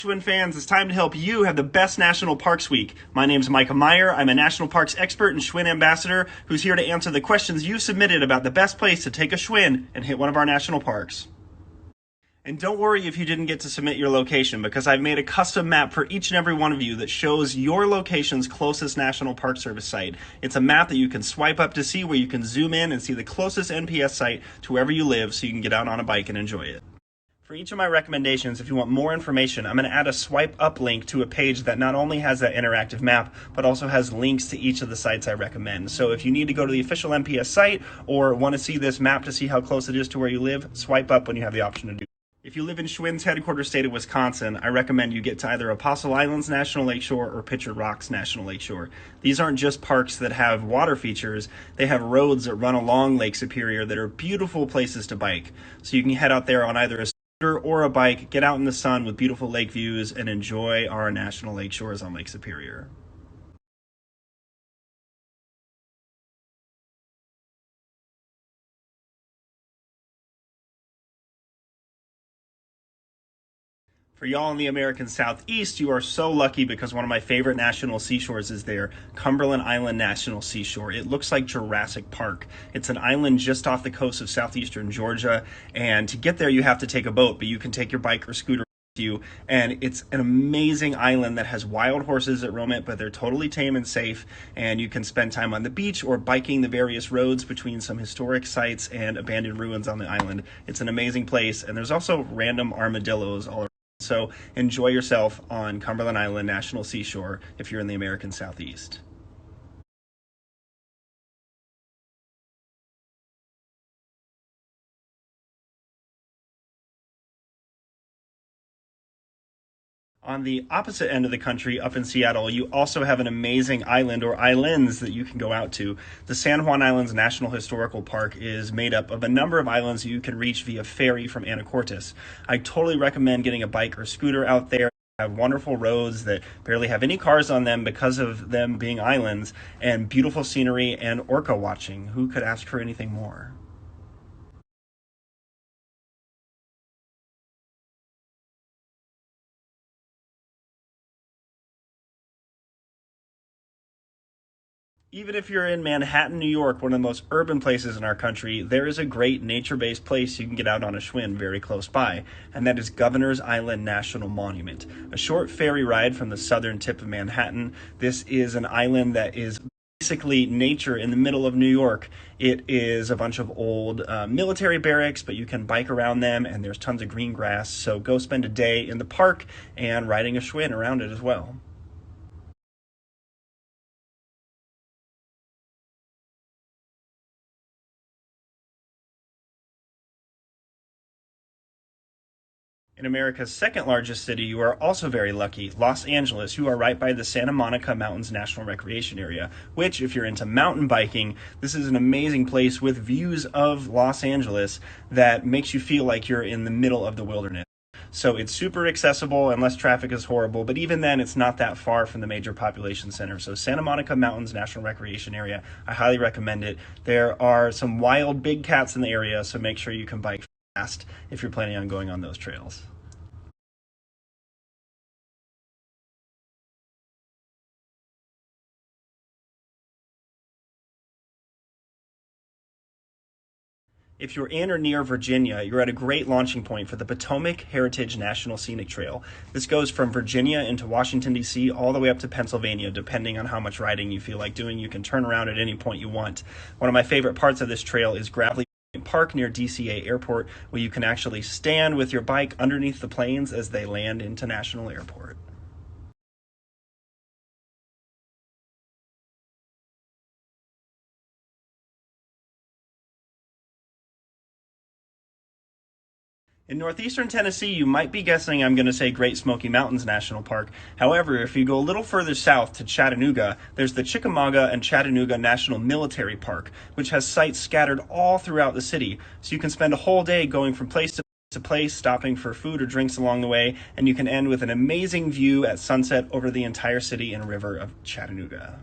Twin fans, it's time to help you have the best National Parks Week. My name is Micah Meyer. I'm a National Parks expert and Schwinn ambassador who's here to answer the questions you submitted about the best place to take a Schwinn and hit one of our national parks. And don't worry if you didn't get to submit your location, because I've made a custom map for each and every one of you that shows your location's closest National Park Service site. It's a map that you can swipe up to see, where you can zoom in and see the closest NPS site to wherever you live so you can get out on a bike and enjoy it. For each of my recommendations, if you want more information, I'm going to add a swipe up link to a page that not only has that interactive map, but also has links to each of the sites I recommend. So if you need to go to the official NPS site or want to see this map to see how close it is to where you live, swipe up when you have the option to do. If you live in Schwinn's headquarters state of Wisconsin, I recommend you get to either Apostle Islands National Lakeshore or Pitcher Rocks National Lakeshore. These aren't just parks that have water features, they have roads that run along Lake Superior that are beautiful places to bike. So you can head out there on either a scooter or a bike, get out in the sun with beautiful lake views, and enjoy our national lake shores on Lake Superior. For y'all in the American Southeast, you are so lucky because one of my favorite national seashores is there, Cumberland Island National Seashore. It looks like Jurassic Park. It's an island just off the coast of southeastern Georgia, and to get there you have to take a boat, but you can take your bike or scooter with you, and it's an amazing island that has wild horses that roam it, but they're totally tame and safe, and you can spend time on the beach or biking the various roads between some historic sites and abandoned ruins on the island. It's an amazing place, and there's also random armadillos all around. So enjoy yourself on Cumberland Island National Seashore if you're in the American Southeast. On the opposite end of the country, up in Seattle, you also have an amazing island or islands that you can go out to. The San Juan Islands National Historical Park is made up of a number of islands that you can reach via ferry from Anacortes. I totally recommend getting a bike or scooter out there. Have wonderful roads that barely have any cars on them because of them being islands, and beautiful scenery and orca watching. Who could ask for anything more? Even if you're in Manhattan, New York, one of the most urban places in our country, there is a great nature-based place you can get out on a Schwinn very close by, and that is Governor's Island National Monument. A short ferry ride from the southern tip of Manhattan. This is an island that is basically nature in the middle of New York. It is a bunch of old military barracks, but you can bike around them, and there's tons of green grass, so go spend a day in the park and riding a Schwinn around it as well. In America's second largest city, you are also very lucky, Los Angeles. You are right by the Santa Monica Mountains National Recreation Area, which, if you're into mountain biking, this is an amazing place with views of Los Angeles that makes you feel like you're in the middle of the wilderness. So it's super accessible unless traffic is horrible, but even then, it's not that far from the major population center. So Santa Monica Mountains National Recreation Area, I highly recommend it. There are some wild big cats in the area, so make sure you can bike fast if you're planning on going on those trails. If you're in or near Virginia, you're at a great launching point for the Potomac Heritage National Scenic Trail. This goes from Virginia into Washington, D.C., all the way up to Pennsylvania, depending on how much riding you feel like doing. You can turn around at any point you want. One of my favorite parts of this trail is Gravelly Park near DCA Airport, where you can actually stand with your bike underneath the planes as they land into National Airport. In northeastern Tennessee, you might be guessing I'm going to say Great Smoky Mountains National Park. However, if you go a little further south to Chattanooga, there's the Chickamauga and Chattanooga National Military Park, which has sites scattered all throughout the city. So you can spend a whole day going from place to place, stopping for food or drinks along the way, and you can end with an amazing view at sunset over the entire city and river of Chattanooga.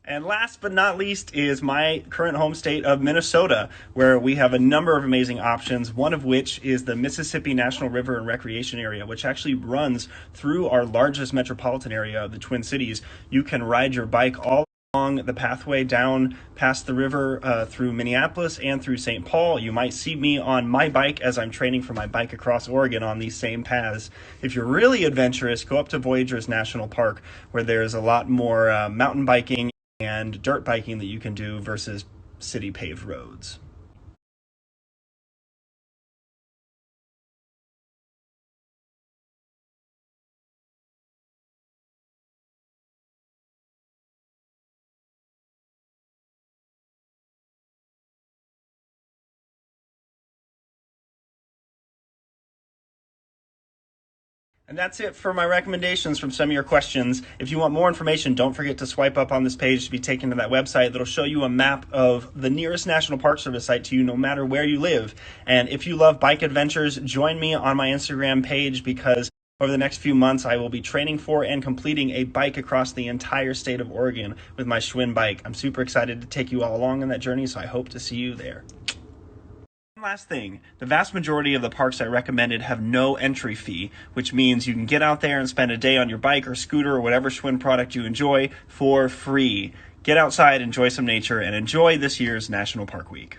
And last but not least is my current home state of Minnesota, where we have a number of amazing options, one of which is the Mississippi National River and Recreation Area, which actually runs through our largest metropolitan area of the Twin Cities. You can ride your bike all along the pathway down past the river through Minneapolis and through St. Paul. You might see me on my bike as I'm training for my Bike Across Oregon on these same paths. If you're really adventurous, go up to Voyageurs National Park, where there's a lot more mountain biking and dirt biking that you can do versus city paved roads. And that's it for my recommendations from some of your questions. If you want more information, don't forget to swipe up on this page to be taken to that website that'll show you a map of the nearest National Park Service site to you, no matter where you live. And if you love bike adventures, join me on my Instagram page, because over the next few months, I will be training for and completing a bike across the entire state of Oregon with my Schwinn bike. I'm super excited to take you all along on that journey, so I hope to see you there. Last thing, the vast majority of the parks I recommended have no entry fee, which means you can get out there and spend a day on your bike or scooter or whatever Schwinn product you enjoy for free. Get outside, enjoy some nature, and enjoy this year's National Park Week.